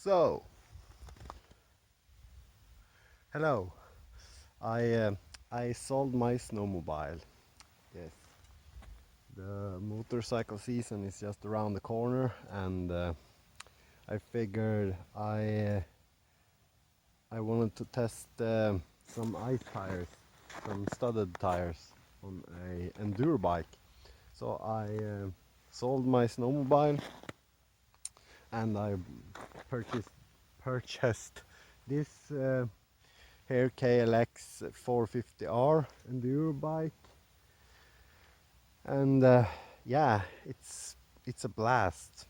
So, hello. I sold my snowmobile. Yes, the motorcycle season is just around the corner, and I figured I wanted to test some ice tires, some studded tires on a enduro bike. So I sold my snowmobile and I purchased this here KLX 450R enduro bike, and yeah, it's a blast.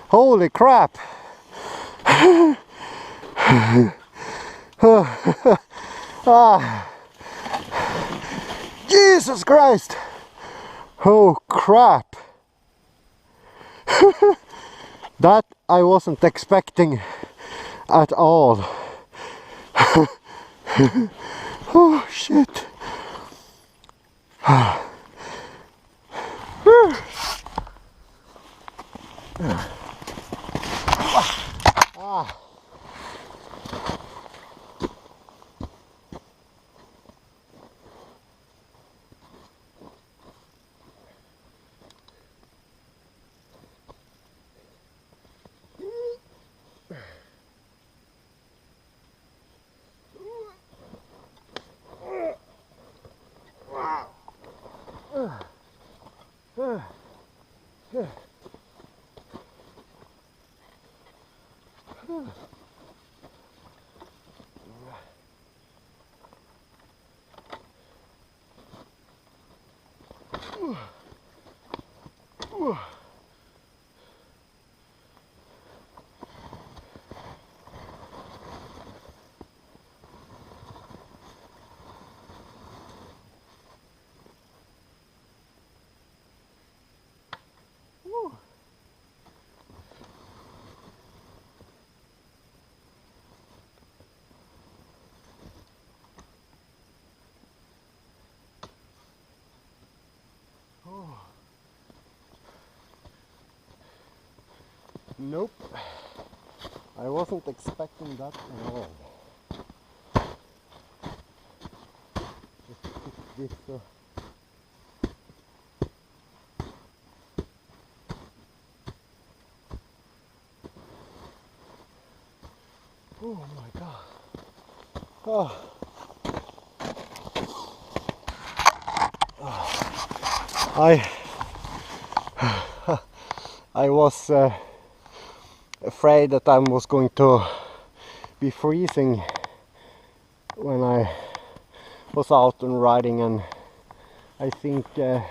Holy crap! Ah. Jesus Christ! Oh crap! That I wasn't expecting at all. Oh shit! Ah. Nope, I wasn't expecting that at all. Just this, oh my god. Oh. I was afraid that I was going to be freezing when I was out and riding, and I think I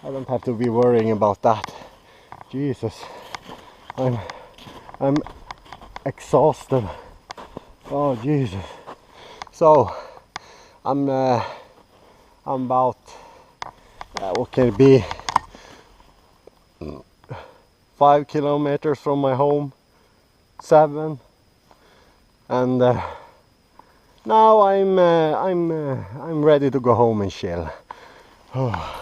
don't have to be worrying about that. Jesus, I'm exhausted. Oh Jesus. So I'm about what can it be, 5 kilometers from my home, 7, and now I'm ready to go home and chill. Oh.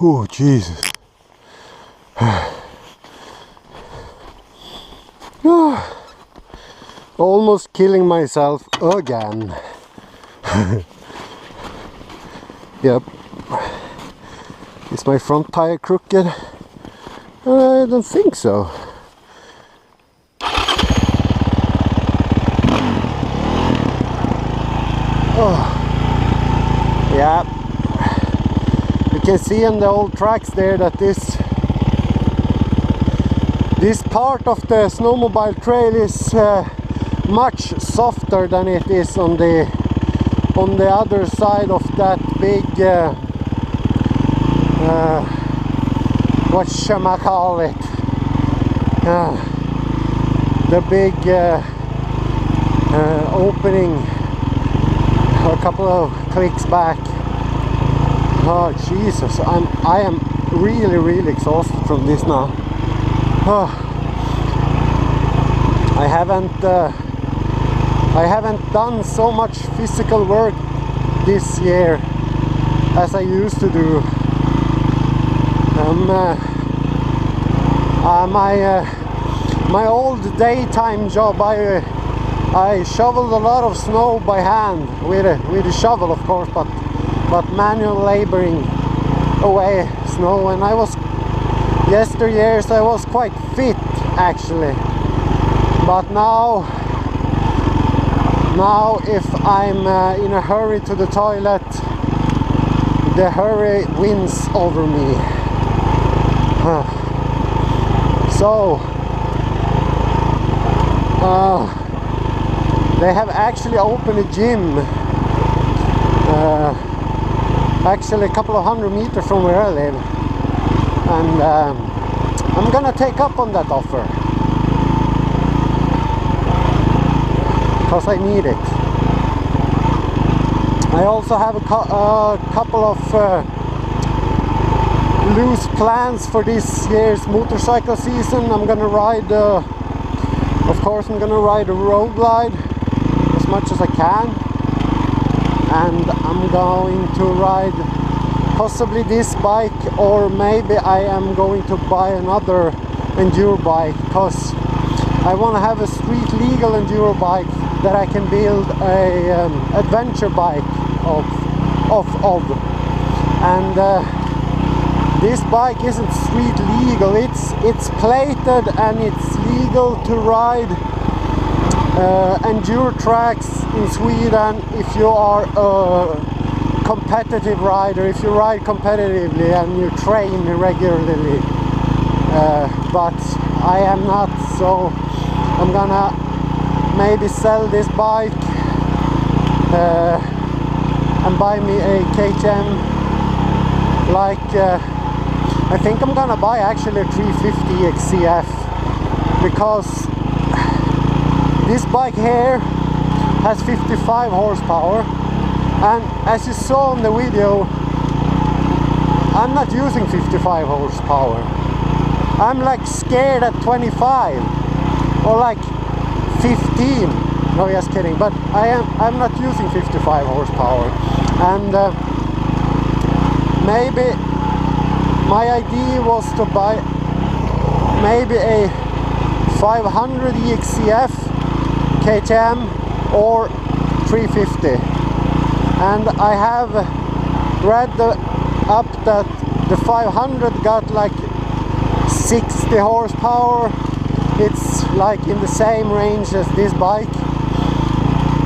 Oh, Jesus. Almost killing myself again. Yep. Is my front tire crooked? I don't think so. Oh. Yeah. You can see on the old tracks there that this part of the snowmobile trail is much softer than it is on the other side of that big what shall I call it, the big opening a couple of clicks back. Oh Jesus, I am really exhausted from this now. Oh. I haven't done so much physical work this year as I used to do. My old daytime job, I shoveled a lot of snow by hand with a shovel, of course, but manual laboring away snow, and yesteryears I was quite fit actually. But now if I'm in a hurry to the toilet, the hurry wins over me. So they have actually opened a gym actually a couple of 100 meters from where I live, and I'm gonna take up on that offer because I need it. I also have a couple of loose plans for this year's motorcycle season. I'm gonna ride, of course, I'm gonna ride a road glide as much as I can, and I'm going to ride possibly this bike, or maybe I am going to buy another enduro bike, because I want to have a street legal enduro bike that I can build a adventure bike of. And this bike isn't street legal. It's plated and it's legal to ride enduro tracks in Sweden if you are a competitive rider, if you ride competitively and you train regularly. But I am not, so I'm gonna maybe sell this bike and buy me a KTM. I think I'm gonna buy actually a 350 XCF, because this bike here has 55 horsepower, and as you saw in the video, I'm not using 55 horsepower. I'm like scared at 25 or like 15. No, just kidding. But I'm not using 55 horsepower, and maybe my idea was to buy maybe a 500 EXCF KTM or 350, and I have read up that the 500 got like 60 horsepower. It's like in the same range as this bike,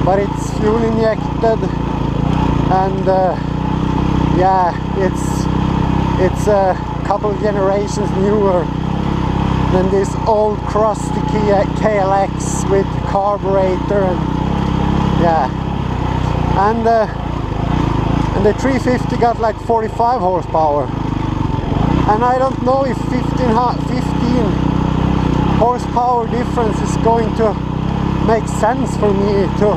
but it's fuel injected, and yeah, it's a couple of generations newer than this old crusty KLX with carburetor, and yeah, and the 350 got like 45 horsepower, and I don't know if 15 horsepower difference is going to make sense for me to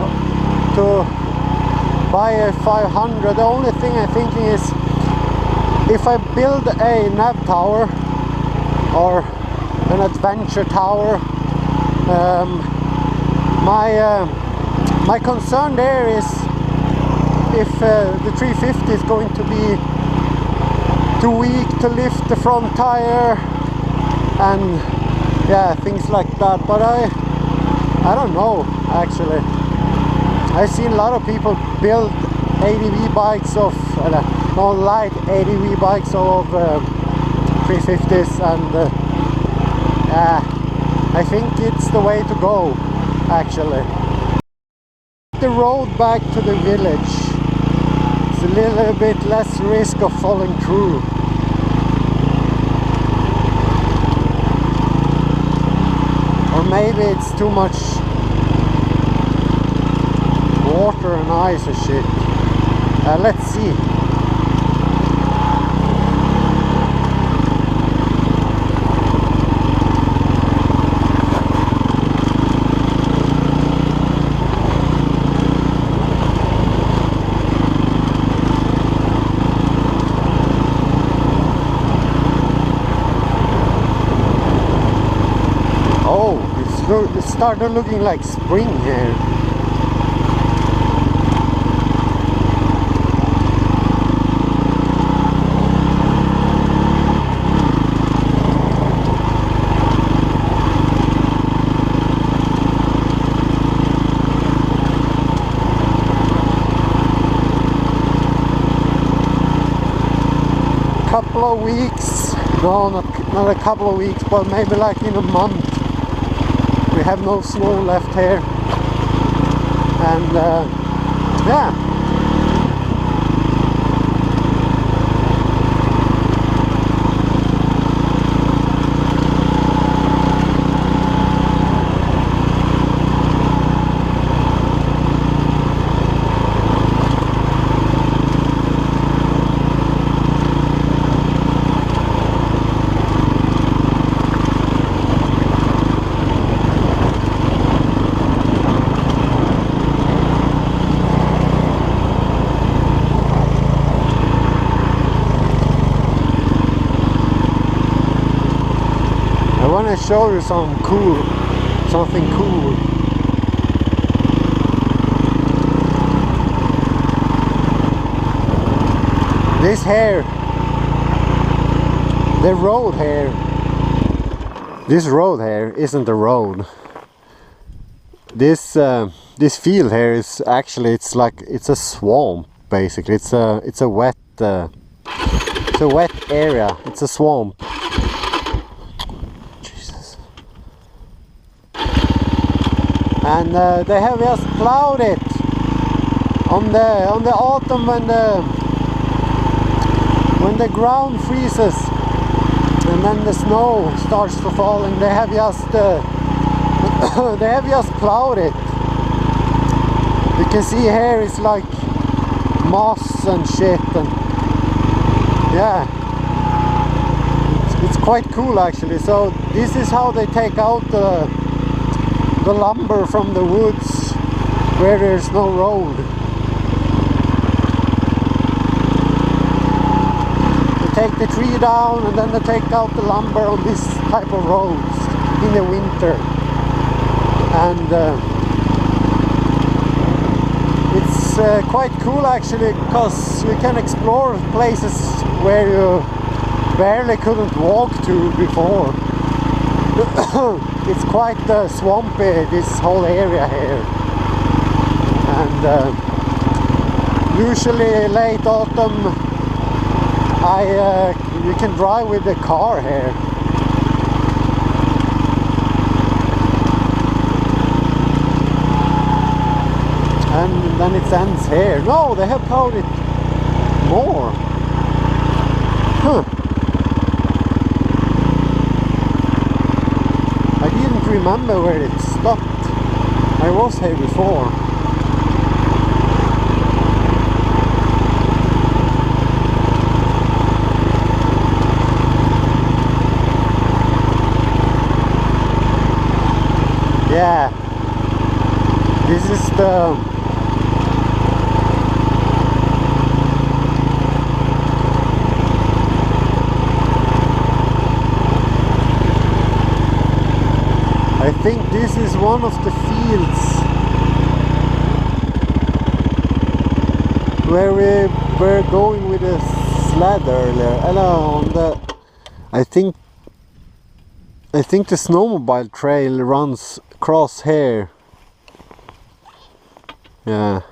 buy a 500. The only thing I'm thinking is, if I build a nav tower or an adventure tower, my concern there is if the 350 is going to be too weak to lift the front tire, and yeah, things like that. But I don't know, actually. I've seen a lot of people build ADV bikes of light ADV bikes of 350s, and yeah, I think it's the way to go, actually. The road back to the village, it's a little bit less risk of falling through. Or maybe it's too much water and ice and shit. Let's see. It started looking like spring here. Couple of weeks, no, not a couple of weeks, but maybe like in a month. We have no snow left here, and yeah, gonna show you something cool. This here, the road here, this road here isn't a road. This field here is actually, it's a swamp basically. It's a wet area. It's a swamp. Jesus. And they have just plowed it on the autumn when the ground freezes and then the snow starts to fall, and they have just plowed it. You can see here it's like moss and shit, and yeah, it's quite cool actually. So this is how they take out the lumber from the woods where there's no road. They take the tree down and then they take out the lumber on this type of roads in the winter. And it's quite cool actually, because you can explore places where you barely couldn't walk to before. It's quite swampy, this whole area here, and usually late autumn you can drive with the car here. And then it ends here. No, they have plowed it more. Huh. I didn't remember where it stopped. I was here before. Yeah. This is the I think this is one of the fields where we were going with a sled earlier. I think the snowmobile trail runs across here. Yeah.